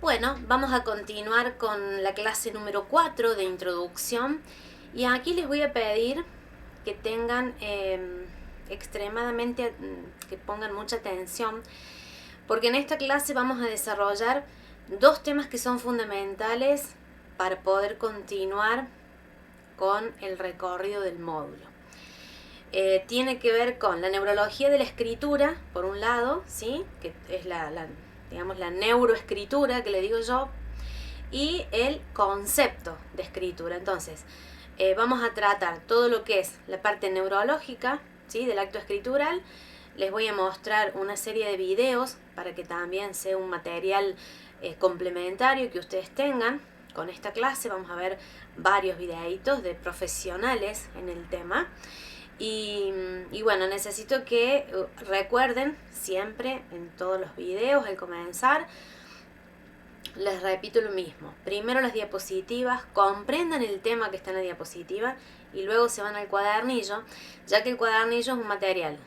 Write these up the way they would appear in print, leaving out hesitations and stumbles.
Bueno, vamos a continuar con la clase número 4 de introducción y aquí les voy a pedir que tengan extremadamente, que pongan mucha atención, porque en esta clase vamos a desarrollar dos temas que son fundamentales para poder continuar con el recorrido del módulo. Tiene que ver con la neurología de la escritura, por un lado, ¿sí? Que es digamos, la neuroescritura que le digo yo, y el concepto de escritura. Entonces, vamos a tratar todo lo que es la parte neurológica, ¿sí? Del acto escritural. Les voy a mostrar una serie de videos para que también sea un material complementario que ustedes tengan con esta clase. Vamos a ver varios videitos de profesionales en el tema. Y bueno, necesito que recuerden siempre en todos los videos al comenzar, les repito lo mismo. Primero las diapositivas, comprendan el tema que está en la diapositiva y luego se van al cuadernillo, ya que el cuadernillo es un material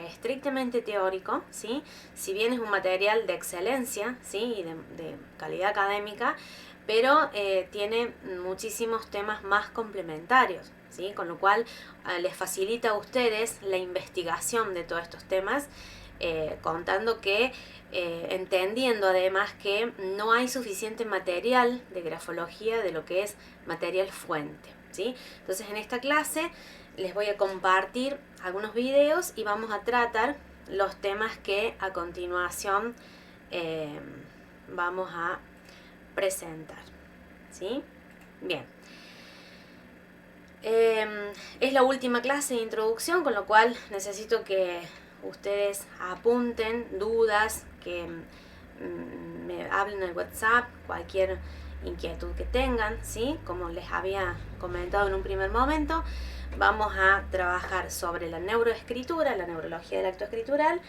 estrictamente teórico, ¿sí? Si bien es un material de excelencia, ¿sí? Y de calidad académica, pero tiene muchísimos temas más complementarios, ¿sí? Con lo cual les facilita a ustedes la investigación de todos estos temas, contando que, entendiendo además que no hay suficiente material de grafología de lo que es material fuente, ¿sí? Entonces en esta clase les voy a compartir algunos videos y vamos a tratar los temas que a continuación vamos a presentar, ¿sí? Bien. Es la última clase de introducción, con lo cual necesito que ustedes apunten dudas, que me hablen en el WhatsApp, cualquier inquietud que tengan, ¿sí? Como les había comentado en un primer momento, vamos a trabajar sobre la neuroescritura, la neurología del acto escritural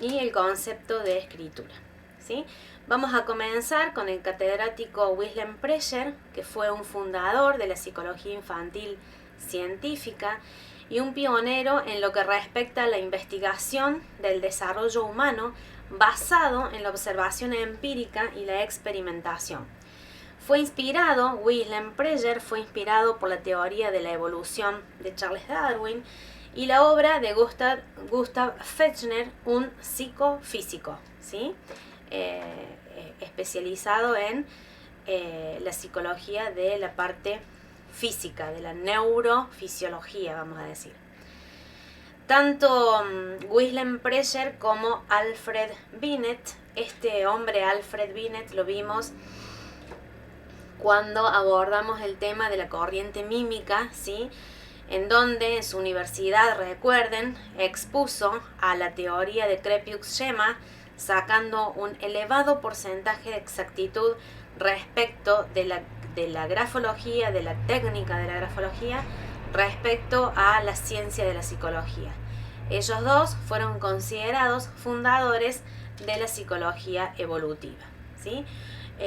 y el concepto de escritura, ¿sí? Vamos a comenzar con el catedrático Wilhelm Preger, que fue un fundador de la psicología infantil científica y un pionero en lo que respecta a la investigación del desarrollo humano basado en la observación empírica y la experimentación. Wilhelm Preger fue inspirado por la teoría de la evolución de Charles Darwin y la obra de Gustav Fechner, un psicofísico, ¿sí? Especializado en la psicología de la parte física, de la neurofisiología, vamos a decir. Tanto Wilhelm Preger como Alfred Binet, este hombre Alfred Binet lo vimos cuando abordamos el tema de la corriente mímica, ¿sí? En donde en su universidad, recuerden, expuso a la teoría de Krepus-Schema, sacando un elevado porcentaje de exactitud respecto de la grafología, de la técnica de la grafología, respecto a la ciencia de la psicología. Ellos dos fueron considerados fundadores de la psicología evolutiva, ¿sí?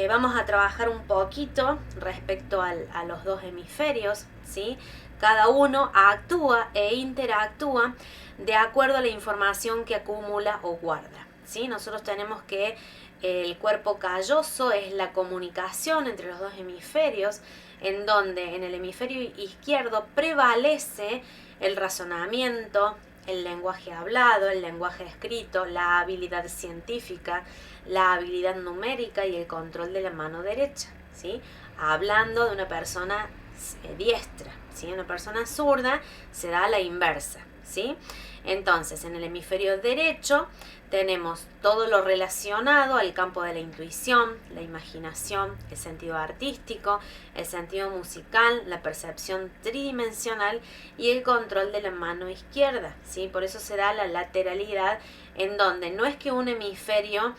Vamos a trabajar un poquito respecto a los dos hemisferios, ¿sí? Cada uno actúa e interactúa de acuerdo a la información que acumula o guarda, ¿sí? Nosotros tenemos que el cuerpo calloso es la comunicación entre los dos hemisferios, en donde en el hemisferio izquierdo prevalece el razonamiento, el lenguaje hablado, el lenguaje escrito, la habilidad científica, la habilidad numérica y el control de la mano derecha, ¿sí? Hablando de una persona diestra, ¿sí? Una persona zurda se da la inversa, ¿sí? Entonces, en el hemisferio derecho tenemos todo lo relacionado al campo de la intuición, la imaginación, el sentido artístico, el sentido musical, la percepción tridimensional y el control de la mano izquierda, ¿sí? Por eso se da la lateralidad, en donde no es que un hemisferio,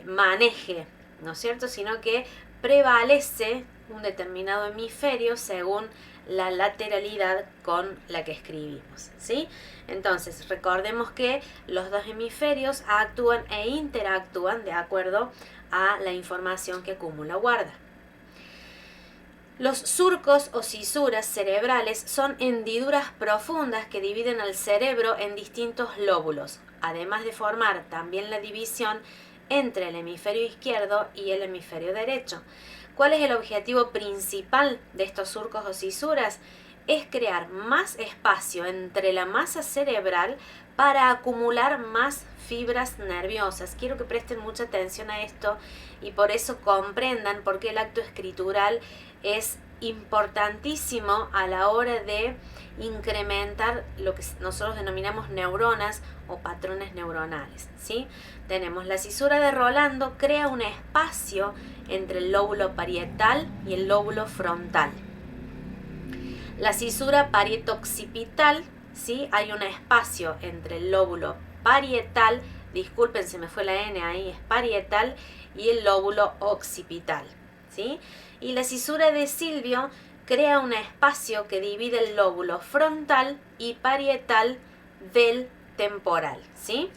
maneje, ¿no es cierto?, sino que prevalece un determinado hemisferio según la lateralidad con la que escribimos, ¿sí? Entonces, recordemos que los dos hemisferios actúan e interactúan de acuerdo a la información que acumula o guarda. Los surcos o cisuras cerebrales son hendiduras profundas que dividen al cerebro en distintos lóbulos, además de formar también la división entre el hemisferio izquierdo y el hemisferio derecho. ¿Cuál es el objetivo principal de estos surcos o cisuras? Es crear más espacio entre la masa cerebral para acumular más fibras nerviosas. Quiero que presten mucha atención a esto y por eso comprendan por qué el acto escritural es importantísimo a la hora de incrementar lo que nosotros denominamos neuronas o patrones neuronales, ¿sí? Tenemos la cisura de Rolando, crea un espacio entre el lóbulo parietal y el lóbulo frontal. La cisura parieto-occipital, ¿sí? Hay un espacio entre el lóbulo parietal, disculpen, se me fue la N ahí, es parietal, y el lóbulo occipital, ¿sí? Y la cisura de Silvio crea un espacio que divide el lóbulo frontal y parietal del temporal, ¿sí?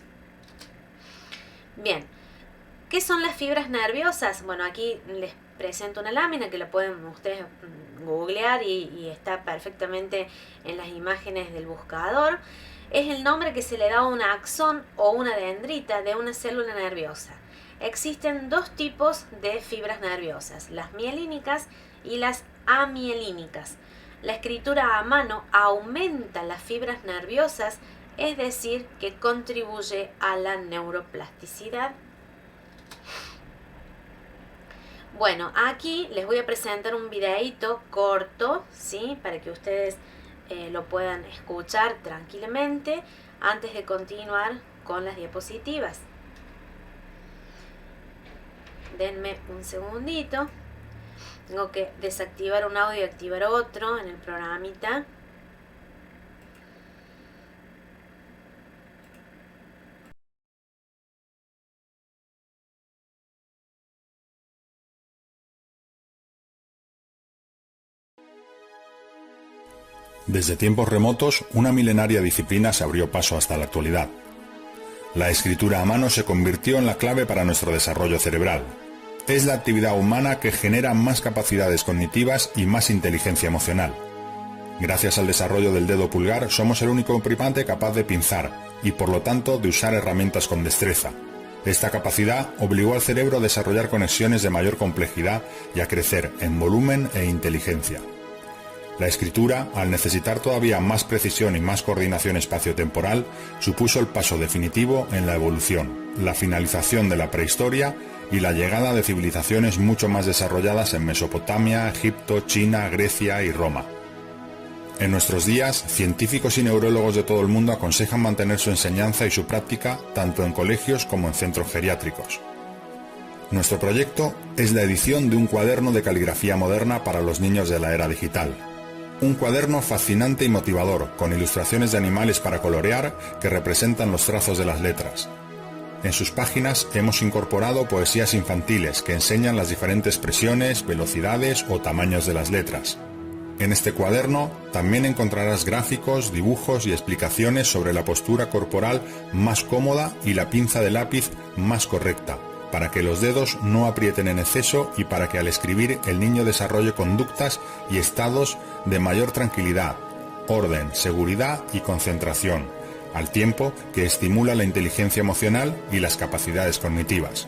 Bien, ¿qué son las fibras nerviosas? Bueno, aquí les presento una lámina que la pueden ustedes googlear y está perfectamente en las imágenes del buscador. Es el nombre que se le da a un axón o una dendrita de una célula nerviosa. Existen dos tipos de fibras nerviosas, las mielínicas y las amielínicas. La escritura a mano aumenta las fibras nerviosas, es decir, que contribuye a la neuroplasticidad. Bueno, aquí les voy a presentar un videíto corto, ¿sí? Para que ustedes lo puedan escuchar tranquilamente antes de continuar con las diapositivas. Denme un segundito. Tengo que desactivar un audio y activar otro en el programita. Desde tiempos remotos, una milenaria disciplina se abrió paso hasta la actualidad. La escritura a mano se convirtió en la clave para nuestro desarrollo cerebral. Es la actividad humana que genera más capacidades cognitivas y más inteligencia emocional. Gracias al desarrollo del dedo pulgar, somos el único primate capaz de pinzar y, por lo tanto, de usar herramientas con destreza. Esta capacidad obligó al cerebro a desarrollar conexiones de mayor complejidad y a crecer en volumen e inteligencia. La escritura, al necesitar todavía más precisión y más coordinación espaciotemporal, supuso el paso definitivo en la evolución, la finalización de la prehistoria y la llegada de civilizaciones mucho más desarrolladas en Mesopotamia, Egipto, China, Grecia y Roma. En nuestros días, científicos y neurólogos de todo el mundo aconsejan mantener su enseñanza y su práctica tanto en colegios como en centros geriátricos. Nuestro proyecto es la edición de un cuaderno de caligrafía moderna para los niños de la era digital. Un cuaderno fascinante y motivador, con ilustraciones de animales para colorear que representan los trazos de las letras. En sus páginas hemos incorporado poesías infantiles que enseñan las diferentes presiones, velocidades o tamaños de las letras. En este cuaderno también encontrarás gráficos, dibujos y explicaciones sobre la postura corporal más cómoda y la pinza de lápiz más correcta, para que los dedos no aprieten en exceso y para que al escribir el niño desarrolle conductas y estados de mayor tranquilidad, orden, seguridad y concentración, al tiempo que estimula la inteligencia emocional y las capacidades cognitivas.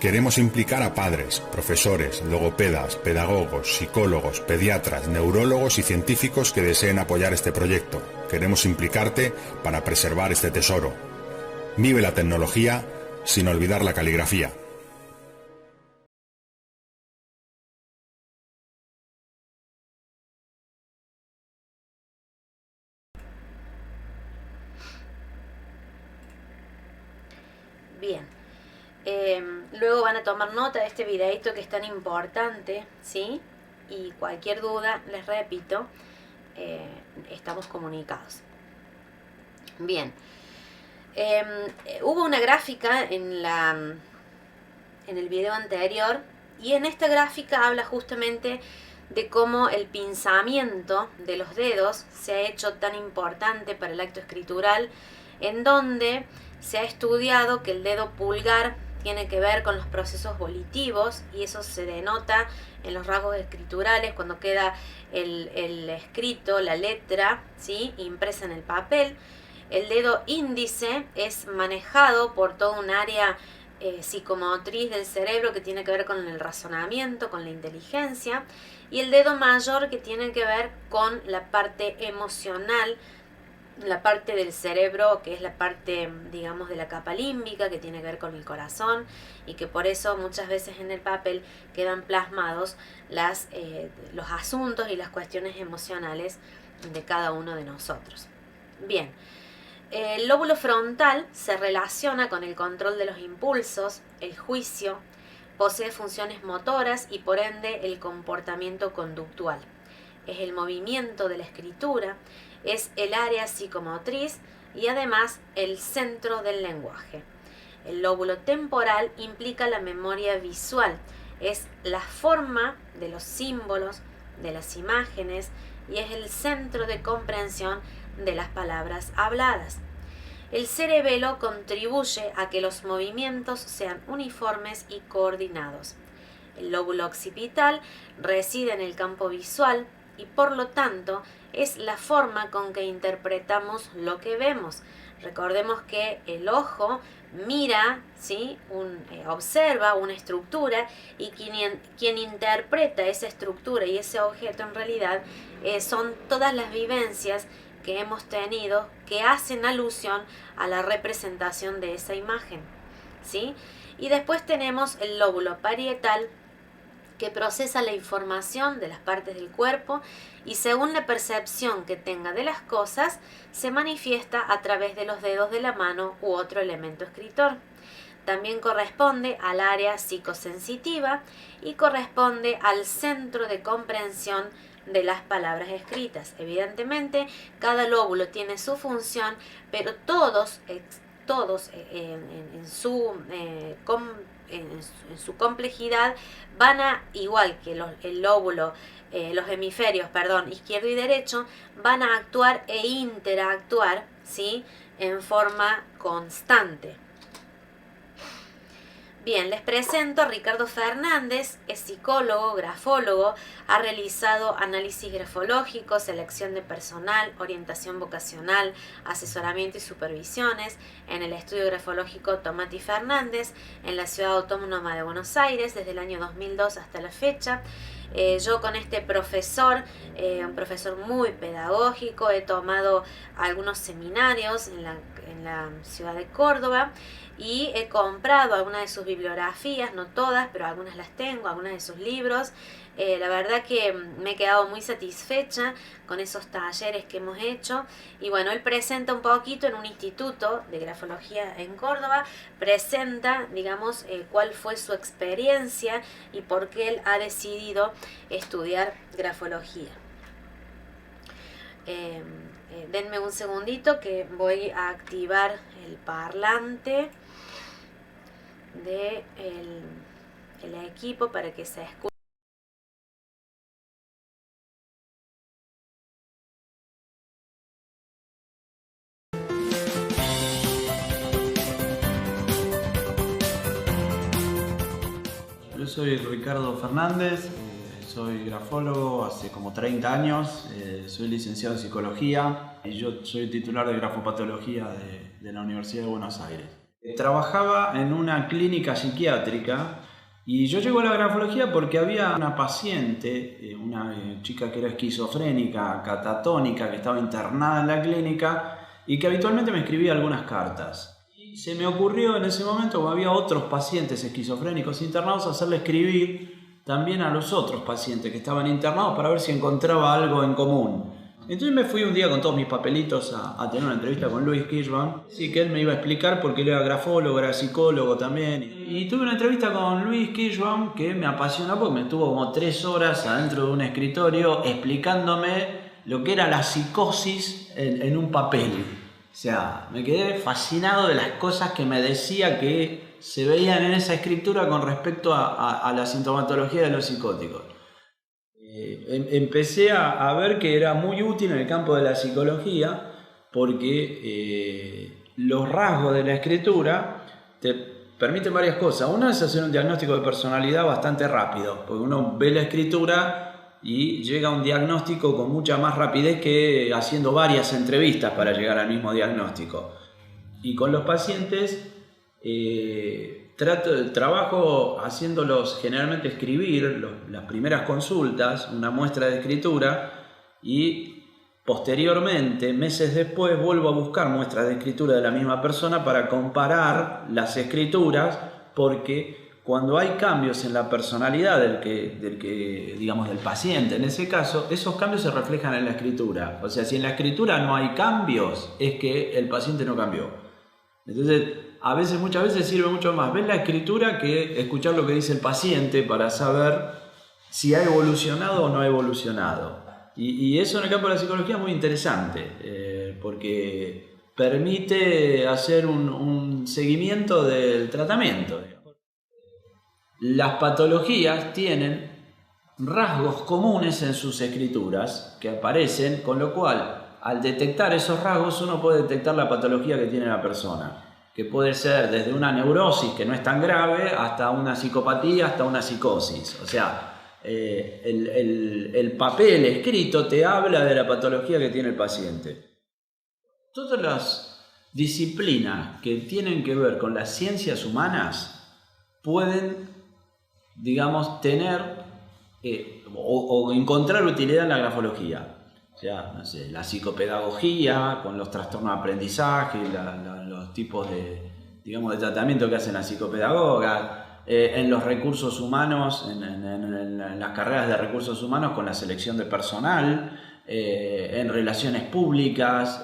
Queremos implicar a padres, profesores, logopedas, pedagogos, psicólogos, pediatras, neurólogos y científicos que deseen apoyar este proyecto. Queremos implicarte para preservar este tesoro. Vive la tecnología sin olvidar la caligrafía. Bien. Luego van a tomar nota de este videito que es tan importante, ¿sí? Y cualquier duda, les repito, estamos comunicados. Bien. Hubo una gráfica en el video anterior y en esta gráfica habla justamente de cómo el pinzamiento de los dedos se ha hecho tan importante para el acto escritural, en donde se ha estudiado que el dedo pulgar tiene que ver con los procesos volitivos y eso se denota en los rasgos escriturales cuando queda el escrito, la letra, ¿sí?, impresa en el papel. El dedo índice es manejado por toda un área psicomotriz del cerebro, que tiene que ver con el razonamiento, con la inteligencia, y el dedo mayor, que tiene que ver con la parte emocional, la parte del cerebro que es la parte, digamos, de la capa límbica, que tiene que ver con el corazón, y que por eso muchas veces en el papel quedan plasmados los asuntos y las cuestiones emocionales de cada uno de nosotros. Bien, el lóbulo frontal se relaciona con el control de los impulsos, el juicio, posee funciones motoras y por ende el comportamiento conductual. Es el movimiento de la escritura, es el área psicomotriz y además el centro del lenguaje. El lóbulo temporal implica la memoria visual, es la forma de los símbolos, de las imágenes, y es el centro de comprensión de las palabras habladas. El cerebelo contribuye a que los movimientos sean uniformes y coordinados. El lóbulo occipital reside en el campo visual y por lo tanto es la forma con que interpretamos lo que vemos. Recordemos que el ojo mira, ¿sí? Observa una estructura, y quien interpreta esa estructura y ese objeto en realidad son todas las vivencias que hemos tenido que hacen alusión a la representación de esa imagen, ¿sí? Y después tenemos el lóbulo parietal, que procesa la información de las partes del cuerpo y según la percepción que tenga de las cosas, se manifiesta a través de los dedos de la mano u otro elemento escritor. También corresponde al área psicosensitiva y corresponde al centro de comprensión de las palabras escritas. Evidentemente, cada lóbulo tiene su función, pero todos en su complejidad van a, igual que el lóbulo, los hemisferios, izquierdo y derecho, van a actuar e interactuar, ¿sí?, en forma constante. Bien, les presento a Ricardo Fernández, es psicólogo, grafólogo, ha realizado análisis grafológico, selección de personal, orientación vocacional, asesoramiento y supervisiones en el estudio grafológico Tomati Fernández en la Ciudad Autónoma de Buenos Aires desde el año 2002 hasta la fecha. Yo con este profesor, un profesor muy pedagógico, he tomado algunos seminarios en la ciudad de Córdoba y he comprado algunas de sus bibliografías, no todas, pero algunas las tengo, algunos de sus libros. La verdad que me he quedado muy satisfecha con esos talleres que hemos hecho. Y bueno, él presenta un poquito en un instituto de grafología en Córdoba, presenta, digamos, cuál fue su experiencia y por qué él ha decidido estudiar grafología. Denme un segundito que voy a activar el parlante del equipo para que se escuche. Yo soy Ricardo Fernández, soy grafólogo hace como 30 años, soy licenciado en psicología y yo soy titular de grafopatología de la Universidad de Buenos Aires. Trabajaba en una clínica psiquiátrica y yo llego a la grafología porque había una paciente, una chica que era esquizofrénica, catatónica, que estaba internada en la clínica y que habitualmente me escribía algunas cartas. Se me ocurrió en ese momento, como había otros pacientes esquizofrénicos internados, hacerle escribir también a los otros pacientes que estaban internados para ver si encontraba algo en común. Entonces me fui un día con todos mis papelitos a tener una entrevista con Luis Kirschbaum. Sí, que él me iba a explicar porque él era grafólogo, era psicólogo también. Y tuve una entrevista con Luis Kirschbaum que me apasionó porque me estuvo como 3 horas adentro de un escritorio explicándome lo que era la psicosis en un papel. O sea, me quedé fascinado de las cosas que me decía que se veían en esa escritura con respecto a la sintomatología de los psicóticos. Empecé a ver que era muy útil en el campo de la psicología porque los rasgos de la escritura te permiten varias cosas. Una es hacer un diagnóstico de personalidad bastante rápido, porque uno ve la escritura y llega a un diagnóstico con mucha más rapidez que haciendo varias entrevistas para llegar al mismo diagnóstico. Y con los pacientes trabajo haciéndolos generalmente escribir las primeras consultas, una muestra de escritura, y posteriormente, meses después, vuelvo a buscar muestras de escritura de la misma persona para comparar las escrituras, porque cuando hay cambios en la personalidad digamos, del paciente, en ese caso, esos cambios se reflejan en la escritura. O sea, si en la escritura no hay cambios, es que el paciente no cambió. Entonces, muchas veces sirve mucho más ver la escritura que escuchar lo que dice el paciente para saber si ha evolucionado o no ha evolucionado. Y eso en el campo de la psicología es muy interesante, porque permite hacer un seguimiento del tratamiento. Las patologías tienen rasgos comunes en sus escrituras que aparecen, con lo cual al detectar esos rasgos uno puede detectar la patología que tiene la persona, que puede ser desde una neurosis que no es tan grave hasta una psicopatía, hasta una psicosis. O sea, el papel escrito te habla de la patología que tiene el paciente. Todas las disciplinas que tienen que ver con las ciencias humanas pueden, digamos, tener o encontrar utilidad en la grafología. O sea, no sé, la psicopedagogía con los trastornos de aprendizaje, los tipos de tratamiento que hacen las psicopedagogas, en los recursos humanos, en las carreras de recursos humanos con la selección de personal, en relaciones públicas,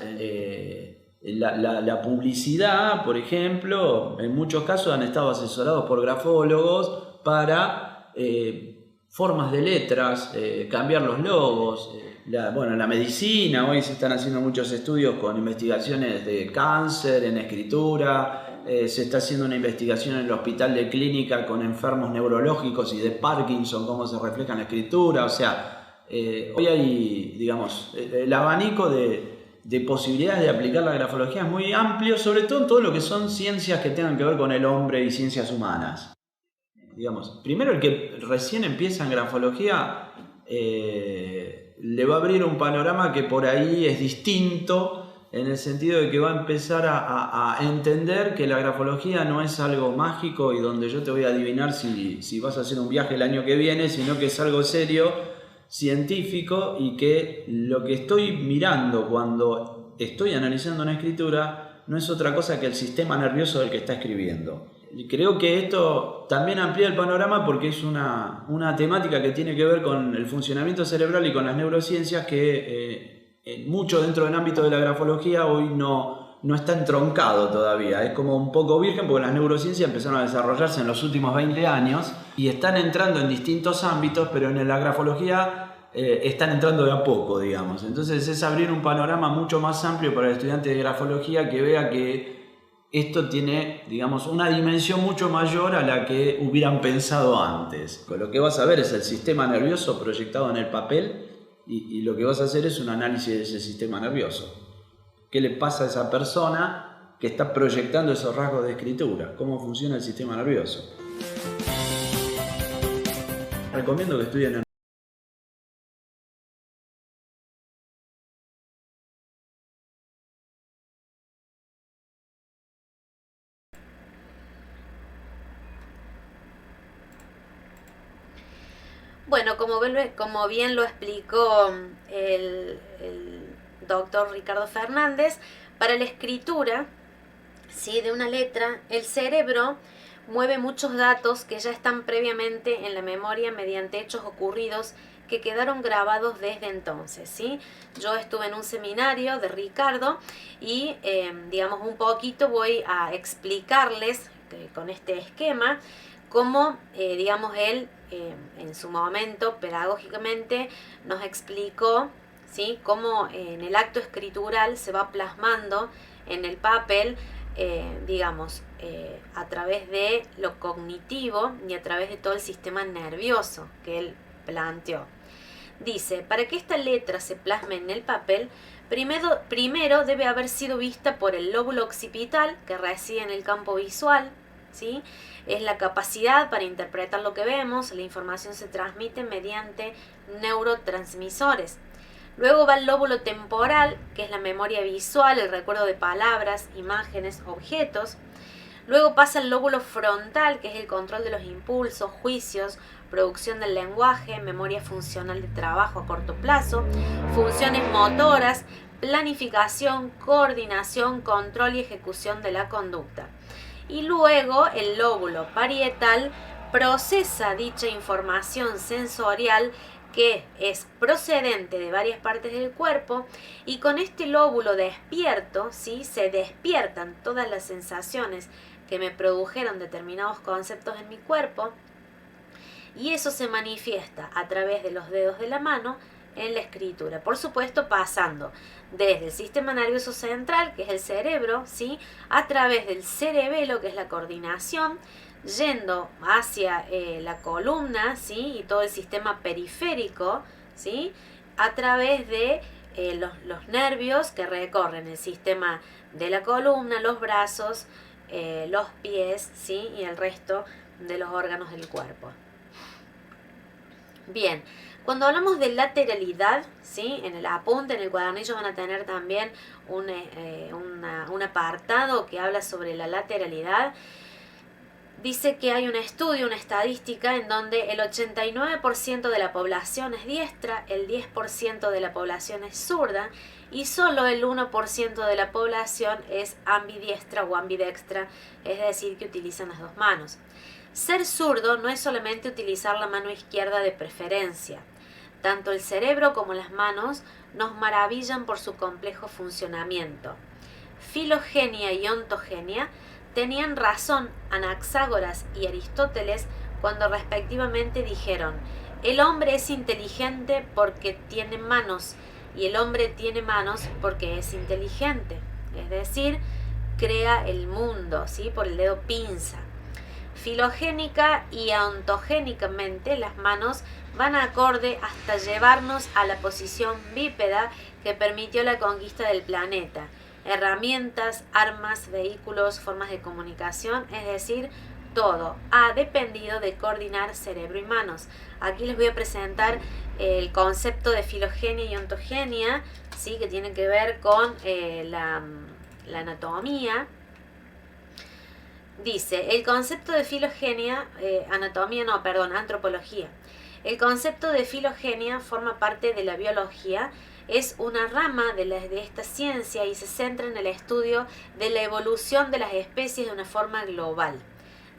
la publicidad, por ejemplo, en muchos casos han estado asesorados por grafólogos para formas de letras, cambiar los logos. La medicina, hoy se están haciendo muchos estudios con investigaciones de cáncer en escritura. Se está haciendo una investigación en el hospital de clínica con enfermos neurológicos y de Parkinson, cómo se refleja en la escritura. O sea, hoy hay, digamos, el abanico de posibilidades de aplicar la grafología es muy amplio, sobre todo en todo lo que son ciencias que tengan que ver con el hombre y ciencias humanas. Digamos, primero el que recién empieza en grafología le va a abrir un panorama que por ahí es distinto, en el sentido de que va a empezar a entender que la grafología no es algo mágico y donde yo te voy a adivinar si vas a hacer un viaje el año que viene, sino que es algo serio, científico, y que lo que estoy mirando cuando estoy analizando una escritura no es otra cosa que el sistema nervioso del que está escribiendo. Y creo que esto también amplía el panorama porque es una temática que tiene que ver con el funcionamiento cerebral y con las neurociencias que mucho dentro del ámbito de la grafología hoy no está entroncado todavía. Es como un poco virgen porque las neurociencias empezaron a desarrollarse en los últimos 20 años y están entrando en distintos ámbitos, pero en la grafología están entrando de a poco, digamos. Entonces es abrir un panorama mucho más amplio para el estudiante de grafología que vea que esto tiene, digamos, una dimensión mucho mayor a la que hubieran pensado antes. Lo que vas a ver es el sistema nervioso proyectado en el papel y lo que vas a hacer es un análisis de ese sistema nervioso. ¿Qué le pasa a esa persona que está proyectando esos rasgos de escritura? ¿Cómo funciona el sistema nervioso? Recomiendo que estudien Bueno, como bien lo explicó el doctor Ricardo Fernández, para la escritura, ¿sí?, de una letra, el cerebro mueve muchos datos que ya están previamente en la memoria mediante hechos ocurridos que quedaron grabados desde entonces, ¿sí? Yo estuve en un seminario de Ricardo y, digamos, un poquito voy a explicarles con este esquema cómo, digamos, él en su momento pedagógicamente nos explicó, ¿sí?, cómo en el acto escritural se va plasmando en el papel, digamos, a través de lo cognitivo y a través de todo el sistema nervioso que él planteó. Dice, para que esta letra se plasme en el papel, primero debe haber sido vista por el lóbulo occipital, que reside en el campo visual, ¿sí? Es la capacidad para interpretar lo que vemos. La información se transmite mediante neurotransmisores. Luego va el lóbulo temporal, que es la memoria visual, el recuerdo de palabras, imágenes, objetos. Luego pasa el lóbulo frontal, que es el control de los impulsos, juicios, producción del lenguaje, memoria funcional de trabajo a corto plazo, funciones motoras, planificación, coordinación, control y ejecución de la conducta. Y luego el lóbulo parietal procesa dicha información sensorial que es procedente de varias partes del cuerpo, y con este lóbulo despierto, ¿sí?, se despiertan todas las sensaciones que me produjeron determinados conceptos en mi cuerpo, y eso se manifiesta a través de los dedos de la mano en la escritura. Por supuesto, pasando desde el sistema nervioso central, que es el cerebro, ¿sí?, a través del cerebelo, que es la coordinación, yendo hacia la columna, ¿sí?, y todo el sistema periférico, ¿sí?, a través de los nervios que recorren el sistema de la columna, los brazos, los pies, ¿sí?, y el resto de los órganos del cuerpo. Bien, cuando hablamos de lateralidad, ¿sí?, en el apunte, en el cuadernillo van a tener también un apartado que habla sobre la lateralidad. Dice que hay un estudio, una estadística, en donde el 89% de la población es diestra, el 10% de la población es zurda y solo el 1% de la población es ambidiestra o ambidextra, es decir, que utilizan las dos manos. Ser zurdo no es solamente utilizar la mano izquierda de preferencia. Tanto el cerebro como las manos nos maravillan por su complejo funcionamiento. Filogenia y ontogenia tenían razón Anaxágoras y Aristóteles cuando respectivamente dijeron: el hombre es inteligente porque tiene manos y el hombre tiene manos porque es inteligente. Es decir, crea el mundo, ¿sí?, por el dedo pinza. Filogénica y ontogénicamente las manos van acorde hasta llevarnos a la posición bípeda que permitió la conquista del planeta. Herramientas, armas, vehículos, formas de comunicación, es decir, todo ha dependido de coordinar cerebro y manos. Aquí les voy a presentar el concepto de filogenia y ontogenia, ¿sí?, que tiene que ver con la anatomía. Dice, el concepto de filogenia, antropología. El concepto de filogenia forma parte de la biología, es una rama de esta ciencia y se centra en el estudio de la evolución de las especies de una forma global.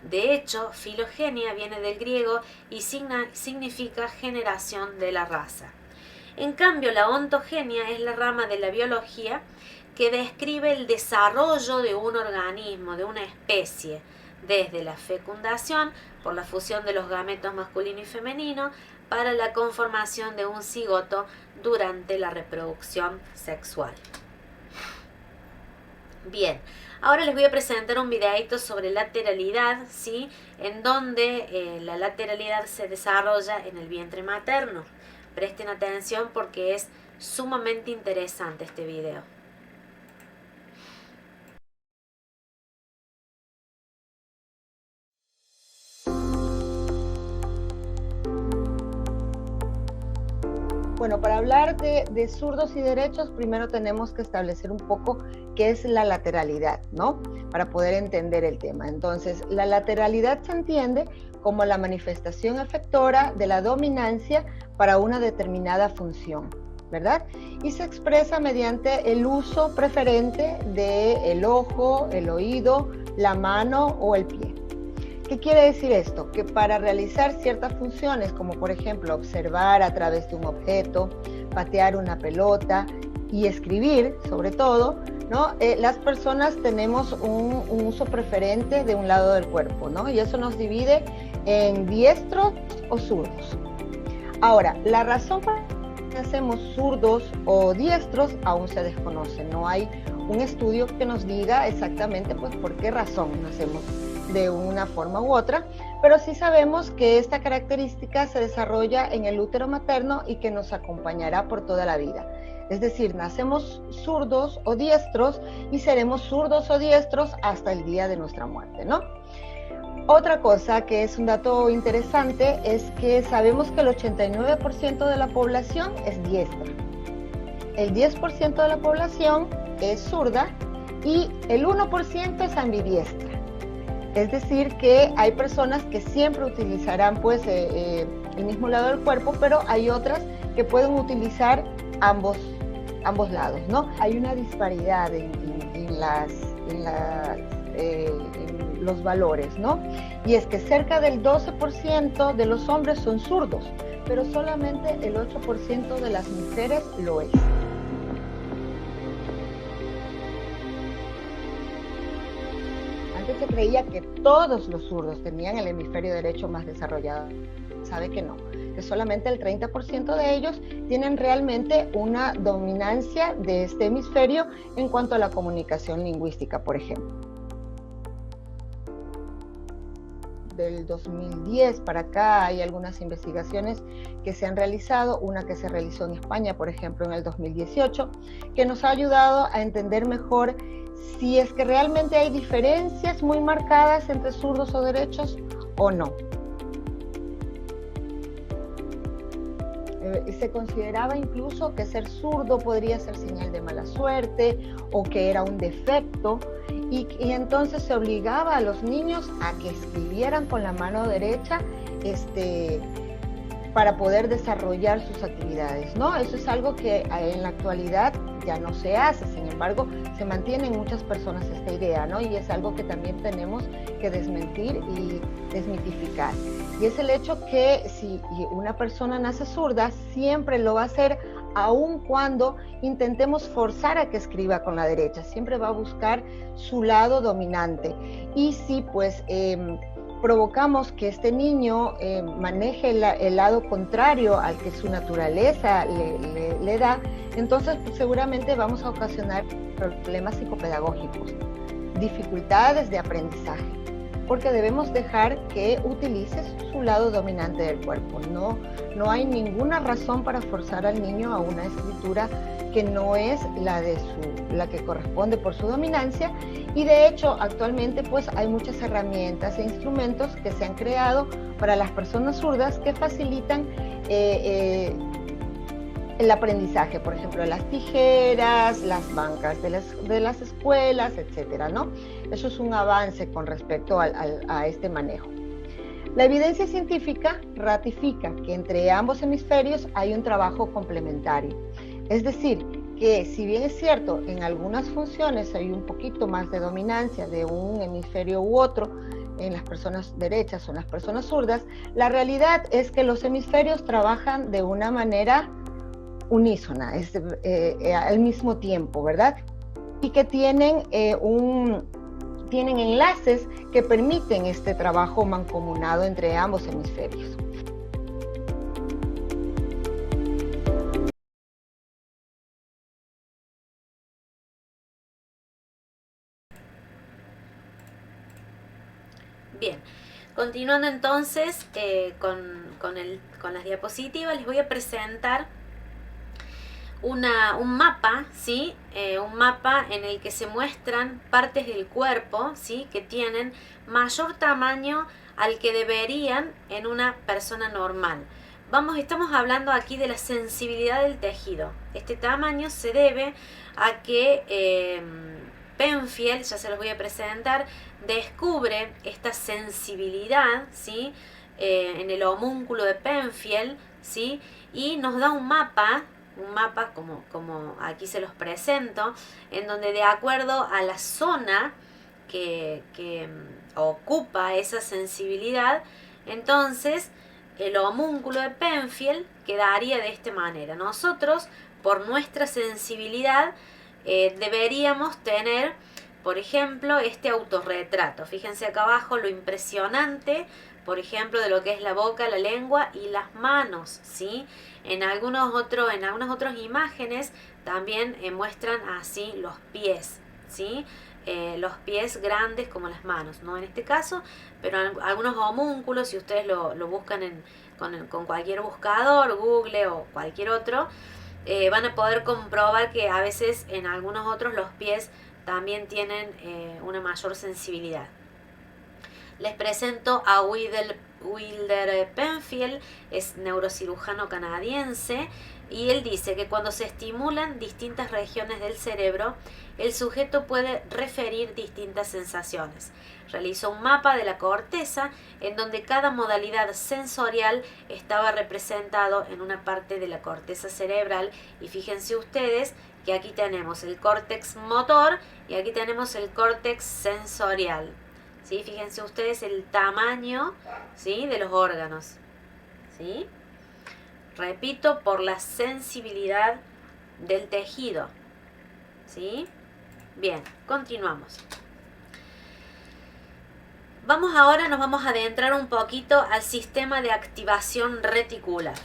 De hecho, filogenia viene del griego y significa generación de la raza. En cambio, la ontogenia es la rama de la biología que describe el desarrollo de un organismo, de una especie, desde la fecundación por la fusión de los gametos masculino y femenino para la conformación de un cigoto durante la reproducción sexual. Bien, ahora les voy a presentar un videito sobre lateralidad, ¿sí?, en donde la lateralidad se desarrolla en el vientre materno. Presten atención porque es sumamente interesante este video. Bueno, para hablar de zurdos y derechos, primero tenemos que establecer un poco qué es la lateralidad, ¿no?, para poder entender el tema. Entonces, la lateralidad se entiende como la manifestación efectora de la dominancia para una determinada función, ¿verdad? Y se expresa mediante el uso preferente del ojo, el oído, la mano o el pie. ¿Qué quiere decir esto? Que para realizar ciertas funciones, como por ejemplo observar a través de un objeto, patear una pelota y escribir, sobre todo, ¿no?, las personas tenemos un uso preferente de un lado del cuerpo, ¿no?, y eso nos divide en diestros o zurdos. Ahora, la razón por la que hacemos zurdos o diestros aún se desconoce. No hay un estudio que nos diga exactamente pues por qué razón nacemos de una forma u otra, pero sí sabemos que esta característica se desarrolla en el útero materno y que nos acompañará por toda la vida. Es decir, nacemos zurdos o diestros y seremos zurdos o diestros hasta el día de nuestra muerte, ¿no? Otra cosa que es un dato interesante es que sabemos que el 89% de la población es diestra, el 10% de la población es zurda y el 1% es ambidiestra. Es decir, que hay personas que siempre utilizarán pues el mismo lado del cuerpo, pero hay otras que pueden utilizar ambos lados, ¿no? Hay una disparidad en los valores, ¿no? Y es que cerca del 12% de los hombres son zurdos, pero solamente el 8% de las mujeres lo es. Antes se creía que todos los zurdos tenían el hemisferio derecho más desarrollado. Sabe que no, que solamente el 30% de ellos tienen realmente una dominancia de este hemisferio en cuanto a la comunicación lingüística, por ejemplo. Del 2010 para acá hay algunas investigaciones que se han realizado, una que se realizó en España, por ejemplo, en el 2018, que nos ha ayudado a entender mejor si es que realmente hay diferencias muy marcadas entre zurdos o derechos o no. Se consideraba incluso que ser zurdo podría ser señal de mala suerte o que era un defecto, y entonces se obligaba a los niños a que escribieran con la mano derecha para poder desarrollar sus actividades, ¿no? Eso es algo que en la actualidad ya no se hace, sin embargo, se mantiene en muchas personas esta idea, ¿no? Y es algo que también tenemos que desmentir y desmitificar. Y es el hecho que si una persona nace zurda, siempre lo va a hacer aun cuando intentemos forzar a que escriba con la derecha, siempre va a buscar su lado dominante. Y si pues provocamos que este niño maneje el lado contrario al que su naturaleza le da, entonces pues, seguramente vamos a ocasionar problemas psicopedagógicos, dificultades de aprendizaje, porque debemos dejar que utilice su lado dominante del cuerpo. No hay ninguna razón para forzar al niño a una escritura que no es la que corresponde por su dominancia, y de hecho actualmente pues hay muchas herramientas e instrumentos que se han creado para las personas zurdas que facilitan el aprendizaje, por ejemplo, las tijeras, las bancas de las escuelas, etcétera, ¿no? Eso es un avance con respecto a este manejo. La evidencia científica ratifica que entre ambos hemisferios hay un trabajo complementario. Es decir, que si bien es cierto, en algunas funciones hay un poquito más de dominancia de un hemisferio u otro, en las personas derechas o en las personas zurdas, la realidad es que los hemisferios trabajan de una manera unísona, al mismo tiempo, ¿verdad? Y que tienen enlaces que permiten este trabajo mancomunado entre ambos hemisferios. Bien, continuando entonces con las diapositivas, les voy a presentar un mapa, ¿sí? Un mapa en el que se muestran partes del cuerpo, ¿sí? Que tienen mayor tamaño al que deberían en una persona normal. Estamos hablando aquí de la sensibilidad del tejido. Este tamaño se debe a que Penfield, ya se los voy a presentar, descubre esta sensibilidad, ¿sí? En el homúnculo de Penfield, ¿sí? Y nos da un mapa como aquí se los presento, en donde de acuerdo a la zona que ocupa esa sensibilidad, entonces el homúnculo de Penfield quedaría de esta manera. Nosotros, por nuestra sensibilidad, deberíamos tener, por ejemplo, este autorretrato. Fíjense acá abajo lo impresionante, por ejemplo, de lo que es la boca, la lengua y las manos, ¿sí? En algunas otras imágenes también muestran así los pies, ¿sí? Los pies grandes como las manos, no en este caso, pero algunos homúnculos, si ustedes lo buscan con cualquier buscador, Google o cualquier otro, van a poder comprobar que a veces en algunos otros los pies también tienen una mayor sensibilidad. Les presento a Wilder Penfield, es neurocirujano canadiense, Y él dice que cuando se estimulan distintas regiones del cerebro, el sujeto puede referir distintas sensaciones. Realizó un mapa de la corteza en donde cada modalidad sensorial estaba representado en una parte de la corteza cerebral, y fíjense ustedes que aquí tenemos el córtex motor y aquí tenemos el córtex sensorial. ¿Sí? Fíjense ustedes el tamaño, ¿sí?, de los órganos. ¿Sí? Repito, por la sensibilidad del tejido. ¿Sí? Bien, continuamos. Nos vamos a adentrar un poquito al sistema de activación reticular.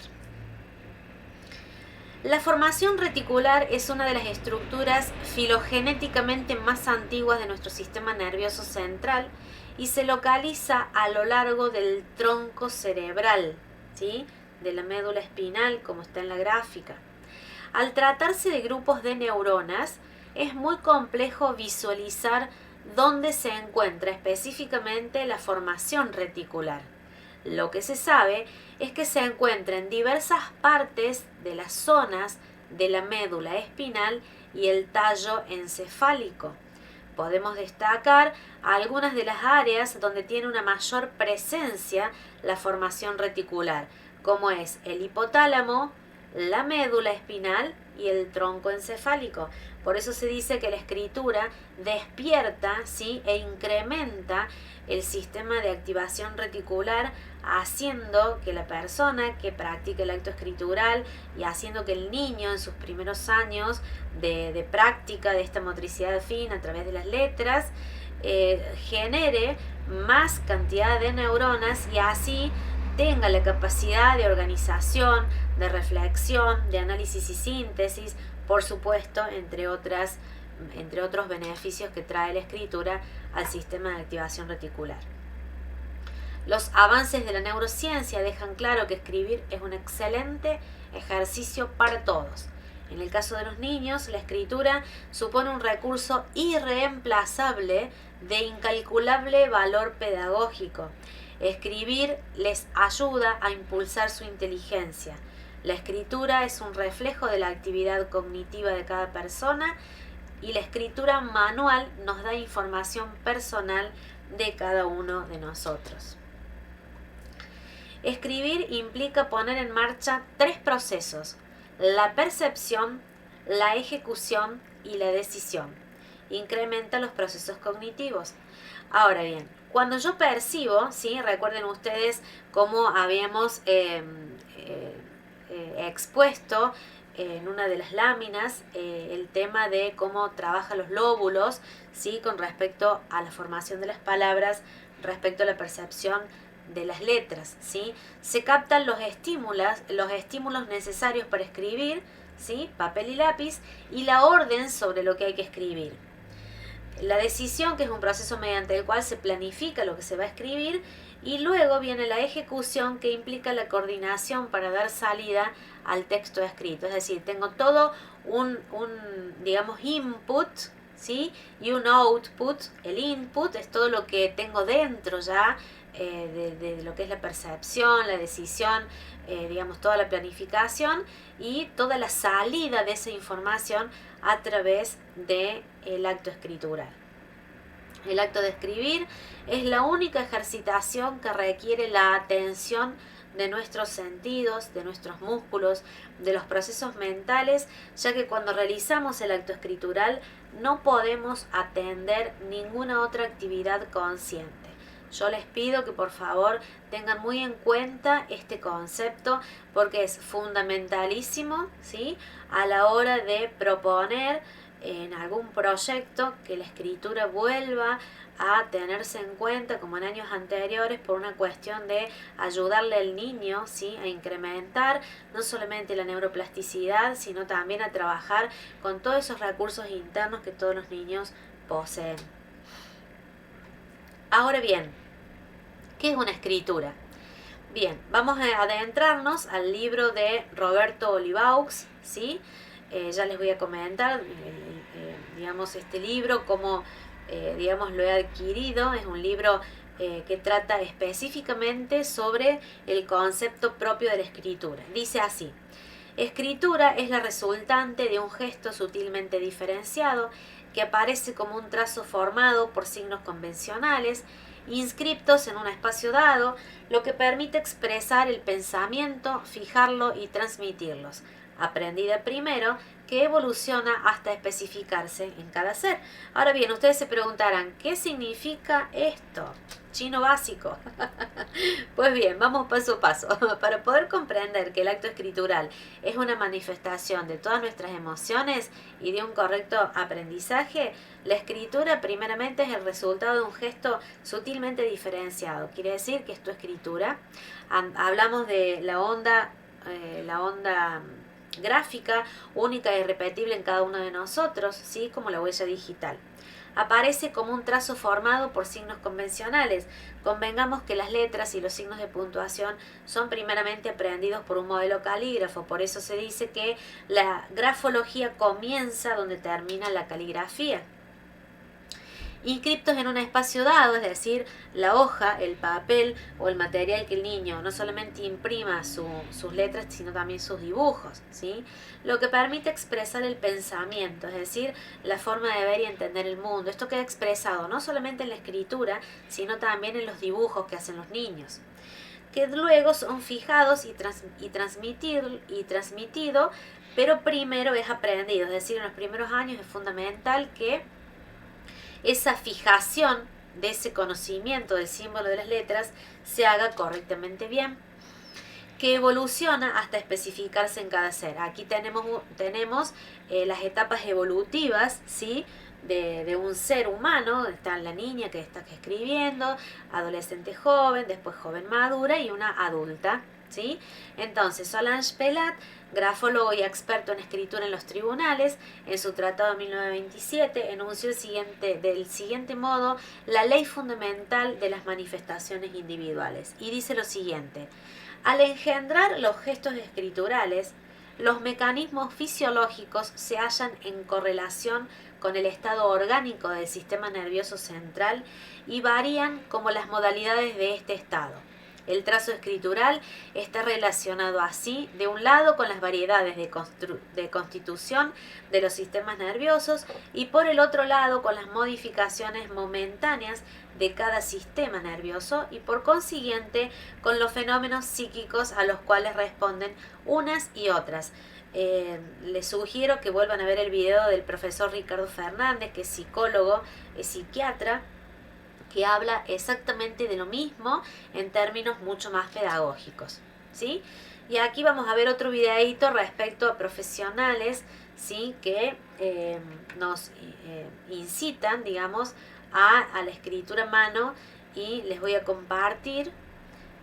La formación reticular es una de las estructuras filogenéticamente más antiguas de nuestro sistema nervioso central y se localiza a lo largo del tronco cerebral, ¿sí?, de la médula espinal, como está en la gráfica. Al tratarse de grupos de neuronas, es muy complejo visualizar dónde se encuentra específicamente la formación reticular. Lo que se sabe es que se encuentra en diversas partes de las zonas de la médula espinal y el tallo encefálico. Podemos destacar algunas de las áreas donde tiene una mayor presencia la formación reticular, como es el hipotálamo, la médula espinal y el tronco encefálico. Por eso se dice que la escritura despierta, ¿sí?, e incrementa el sistema de activación reticular, haciendo que la persona que practique el acto escritural y haciendo que el niño en sus primeros años de práctica de esta motricidad fina a través de las letras genere más cantidad de neuronas y así tenga la capacidad de organización, de reflexión, de análisis y síntesis, por supuesto, entre otros beneficios que trae la escritura al sistema de activación reticular. Los avances de la neurociencia dejan claro que escribir es un excelente ejercicio para todos. En el caso de los niños, la escritura supone un recurso irreemplazable de incalculable valor pedagógico. Escribir les ayuda a impulsar su inteligencia. La escritura es un reflejo de la actividad cognitiva de cada persona y la escritura manual nos da información personal de cada uno de nosotros. Escribir implica poner en marcha 3 procesos: la percepción, la ejecución y la decisión. Incrementa los procesos cognitivos. Ahora bien, cuando yo percibo, ¿sí?, recuerden ustedes cómo habíamos expuesto en una de las láminas el tema de cómo trabajan los lóbulos, ¿sí?, con respecto a la formación de las palabras, respecto a la percepción de las letras, ¿sí? Se captan los estímulos necesarios para escribir, ¿sí?, papel y lápiz, y la orden sobre lo que hay que escribir. La decisión, que es un proceso mediante el cual se planifica lo que se va a escribir, y luego viene la ejecución, que implica la coordinación para dar salida al texto escrito. Es decir, tengo todo un digamos, input, ¿sí?, y un output. El input es todo lo que tengo dentro ya, de lo que es la percepción, la decisión, digamos, toda la planificación y toda la salida de esa información a través del acto escritural. El acto de escribir es la única ejercitación que requiere la atención de nuestros sentidos, de nuestros músculos, de los procesos mentales, ya que cuando realizamos el acto escritural no podemos atender ninguna otra actividad consciente. Yo les pido que por favor tengan muy en cuenta este concepto, porque es fundamentalísimo, ¿sí?, a la hora de proponer en algún proyecto que la escritura vuelva a tenerse en cuenta como en años anteriores, por una cuestión de ayudarle al niño, ¿sí?, a incrementar no solamente la neuroplasticidad, sino también a trabajar con todos esos recursos internos que todos los niños poseen. Ahora bien, ¿qué es una escritura? Bien, vamos a adentrarnos al libro de Roberto Olivaux, ¿sí? Ya les voy a comentar, digamos, este libro, cómo, digamos, lo he adquirido. Es un libro que trata específicamente sobre el concepto propio de la escritura. Dice así: Escritura es la resultante de un gesto sutilmente diferenciado que aparece como un trazo formado por signos convencionales, inscriptos en un espacio dado, lo que permite expresar el pensamiento, fijarlo y transmitirlos, aprendida primero, que evoluciona hasta especificarse en cada ser. Ahora bien, ustedes se preguntarán, ¿qué significa esto? Chino básico. Pues bien, vamos paso a paso. Para poder comprender que el acto escritural es una manifestación de todas nuestras emociones y de un correcto aprendizaje, la escritura primeramente es el resultado de un gesto sutilmente diferenciado. Quiere decir que es tu escritura. Hablamos de la onda gráfica, única e irrepetible en cada uno de nosotros, ¿sí? Como la huella digital. Aparece como un trazo formado por signos convencionales. Convengamos que las letras y los signos de puntuación son primeramente aprendidos por un modelo calígrafo, por eso se dice que la grafología comienza donde termina la caligrafía. Inscriptos en un espacio dado, es decir, la hoja, el papel o el material que el niño no solamente imprima sus letras, sino también sus dibujos, ¿sí? Lo que permite expresar el pensamiento, es decir, la forma de ver y entender el mundo. Esto queda expresado no solamente en la escritura, sino también en los dibujos que hacen los niños, que luego son fijados y transmitido, pero primero es aprendido, es decir, en los primeros años es fundamental que esa fijación de ese conocimiento del símbolo de las letras se haga correctamente bien, que evoluciona hasta especificarse en cada ser. Aquí tenemos las etapas evolutivas, ¿sí?, de un ser humano. Está la niña que está escribiendo, adolescente joven, después joven madura y una adulta, ¿sí? Entonces, Solange Pelat, grafólogo y experto en escritura en los tribunales, en su tratado de 1927 enunció del siguiente modo la ley fundamental de las manifestaciones individuales, y dice lo siguiente: al engendrar los gestos escriturales, los mecanismos fisiológicos se hallan en correlación con el estado orgánico del sistema nervioso central y varían como las modalidades de este estado. El trazo escritural está relacionado así, de un lado, con las variedades de constitución de los sistemas nerviosos y por el otro lado con las modificaciones momentáneas de cada sistema nervioso y por consiguiente con los fenómenos psíquicos a los cuales responden unas y otras. Les sugiero que vuelvan a ver el video del profesor Ricardo Fernández, que es psicólogo, es psiquiatra, que habla exactamente de lo mismo en términos mucho más pedagógicos, ¿sí? Y aquí vamos a ver otro videíto respecto a profesionales, ¿sí?, que nos incitan, digamos, a la escritura a mano, y les voy a compartir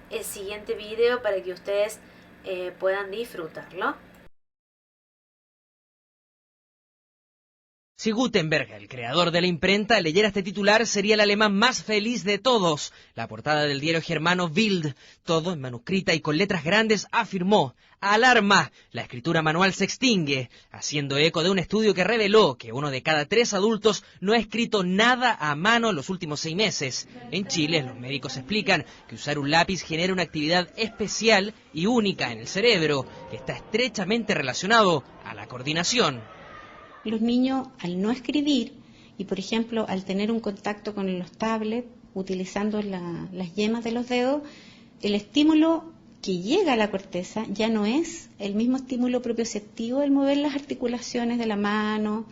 el siguiente video para que ustedes puedan disfrutarlo. Si Gutenberg, el creador de la imprenta, leyera este titular, sería el alemán más feliz de todos. La portada del diario germano Bild, todo en manuscrita y con letras grandes, afirmó: ¡alarma! La escritura manual se extingue, haciendo eco de un estudio que reveló que 1 de cada 3 adultos no ha escrito nada a mano en los últimos 6 meses. En Chile, los médicos explican que usar un lápiz genera una actividad especial y única en el cerebro, que está estrechamente relacionado a la coordinación. Los niños, al no escribir y, por ejemplo, al tener un contacto con los tablets, utilizando las yemas de los dedos, el estímulo que llega a la corteza ya no es el mismo estímulo propioceptivo del mover las articulaciones de la mano,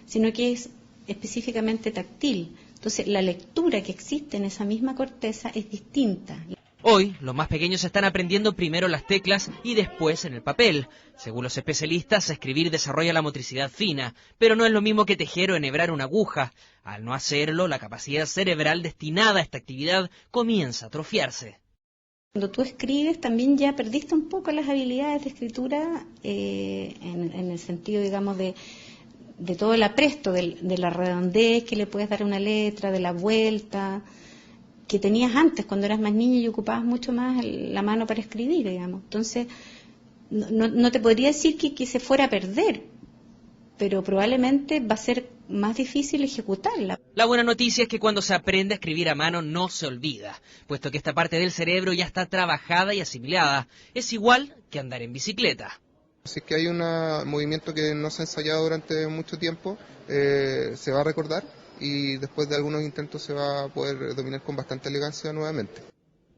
sino que es específicamente táctil. Entonces, la lectura que existe en esa misma corteza es distinta. Hoy, los más pequeños están aprendiendo primero las teclas y después en el papel. Según los especialistas, escribir desarrolla la motricidad fina, pero no es lo mismo que tejer o enhebrar una aguja. Al no hacerlo, la capacidad cerebral destinada a esta actividad comienza a atrofiarse. Cuando tú escribes, también ya perdiste un poco las habilidades de escritura en el sentido, digamos, de todo el apresto, de la redondez que le puedes dar a una letra, de la vuelta que tenías antes cuando eras más niño y ocupabas mucho más la mano para escribir, digamos. Entonces, no te podría decir que se fuera a perder, pero probablemente va a ser más difícil ejecutarla. La buena noticia es que cuando se aprende a escribir a mano no se olvida, puesto que esta parte del cerebro ya está trabajada y asimilada. Es igual que andar en bicicleta. Si es que hay un movimiento que no se ha ensayado durante mucho tiempo, se va a recordar y después de algunos intentos se va a poder dominar con bastante elegancia nuevamente.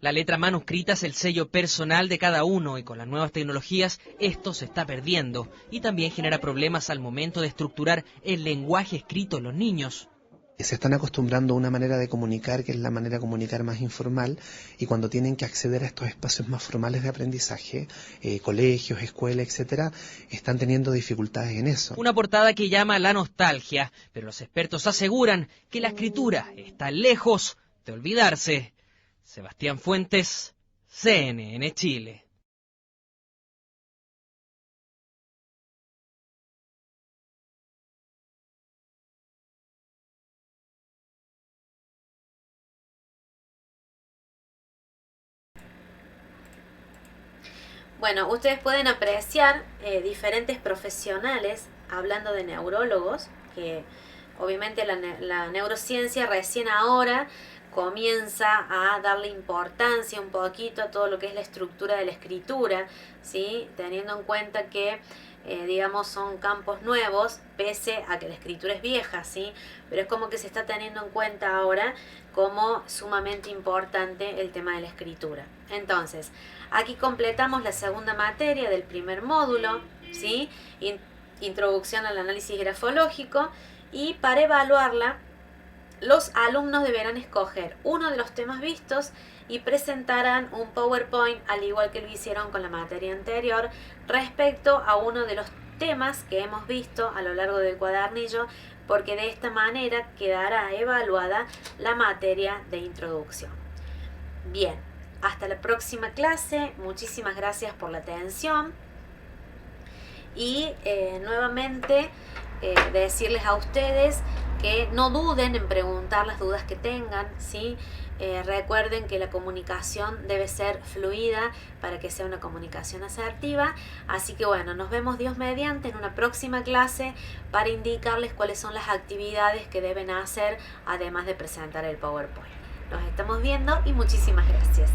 La letra manuscrita es el sello personal de cada uno y con las nuevas tecnologías esto se está perdiendo y también genera problemas al momento de estructurar el lenguaje escrito en los niños. Se están acostumbrando a una manera de comunicar que es la manera de comunicar más informal y cuando tienen que acceder a estos espacios más formales de aprendizaje, colegios, escuelas, etcétera, están teniendo dificultades en eso. Una portada que llama a la nostalgia, pero los expertos aseguran que la escritura está lejos de olvidarse. Sebastián Fuentes, CNN Chile. Bueno, ustedes pueden apreciar diferentes profesionales hablando de neurólogos, que obviamente la neurociencia recién ahora comienza a darle importancia un poquito a todo lo que es la estructura de la escritura, ¿sí? Teniendo en cuenta que digamos son campos nuevos, pese a que la escritura es vieja, ¿sí? Pero es como que se está teniendo en cuenta ahora como sumamente importante el tema de la escritura. Entonces, aquí completamos la segunda materia del primer módulo, ¿sí? Introducción al análisis grafológico, y para evaluarla, los alumnos deberán escoger uno de los temas vistos y presentarán un PowerPoint, al igual que lo hicieron con la materia anterior, respecto a uno de los temas que hemos visto a lo largo del cuadernillo, porque de esta manera quedará evaluada la materia de introducción. Bien, hasta la próxima clase. Muchísimas gracias por la atención. Y nuevamente decirles a ustedes que no duden en preguntar las dudas que tengan, ¿sí? Recuerden que la comunicación debe ser fluida para que sea una comunicación asertiva. Así que bueno, nos vemos Dios mediante en una próxima clase para indicarles cuáles son las actividades que deben hacer, además de presentar el PowerPoint. Nos estamos viendo y muchísimas gracias.